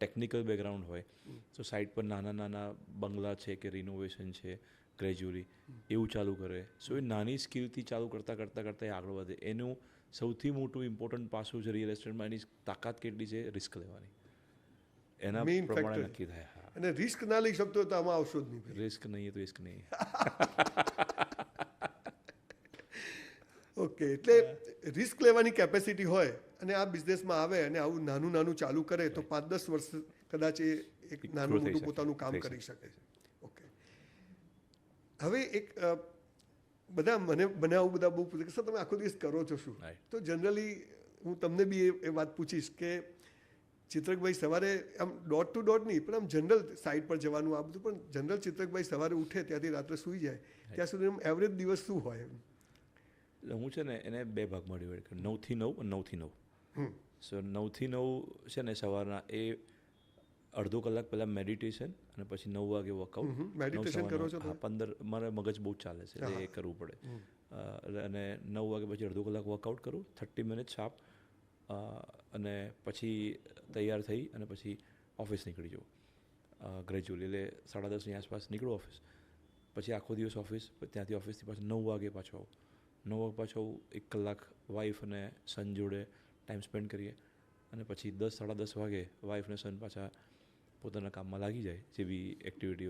Technical background હોય તો side પર નાના નાના બંગલા છે કે રિનોવેશન છે ગ્રેજ્યુઅલી એવું ચાલુ કરે. સો એ નાની સ્કિલથી ચાલુ કરતાં એ આગળ વધે. એનું સૌથી મોટું ઇમ્પોર્ટન્ટ પાસું છે રિયલ એસ્ટેટમાં એની તાકાત કેટલી છે રિસ્ક લેવાની, એના મેઇન પ્રમાણે ફેક્ટર નક્કી થાય. હા, અને રિસ્ક ના લઈ શકતો તો આમાં આવશો જ નહીં. રિસ્ક નહીં તો રિસ્ક નહીં. ઓકે, એટલે રિસ્ક લેવાની કેપેસિટી હોય અને આ બિઝનેસમાં આવે અને આવું નાનું નાનું ચાલુ કરે તો 5-10 વર્ષ કદાચ એ એક નાનું મોટું પોતાનું કામ કરી શકે છે. ઓકે, હવે એક બધા મને આવું બધા બહુ પૂછે કે સર તમે આખો દિવસ કરો છો શું? તો જનરલી હું તમને બી એ વાત પૂછીશ કે ચિત્રકભાઈ સવારે આમ ડોટ ટુ ડોટ નહીં પણ આમ જનરલ સાઇડ પર જવાનું આ બધું, પણ જનરલ ચિત્રકભાઈ સવારે ઉઠે ત્યાંથી રાત્રે સૂઈ જાય ત્યાં સુધી એવરેજ દિવસ શું હોય? હું છે ને એને 2 ભાગમાં ડિવાઈડ કરું, 9 થી 9 અને 9 થી 9. સો 9 થી 9 છે ને સવારના એ અડધો કલાક પહેલાં મેડિટેશન અને પછી 9 વાગે વર્કઆઉટ. મેડિટેશન કરો છો? 15 મારે મગજ બહુ ચાલે છે એટલે એ કરવું પડે. અને 9 વાગે પછી અડધો કલાક વર્કઆઉટ કરું 30 મિનિટ શાર્પ, અને પછી તૈયાર થઈ અને પછી ઓફિસ નીકળી જાઉં ગ્રેજ્યુઅલી. એટલે 10:30ની આસપાસ નીકળું ઓફિસ, પછી આખો દિવસ ઓફિસ, ત્યાંથી ઓફિસથી પાછું 9 વાગે પાછો આવું. 9 વાગે પાછો 1 કલાક વાઈફ અને સન જોડે ટાઈમ સ્પેન્ડ કરીએ અને પછી 10-10:30 વાગે વાઈફ અને સન પાછા પોતાના કામમાં લાગી જાય, જે બી એક્ટિવિટી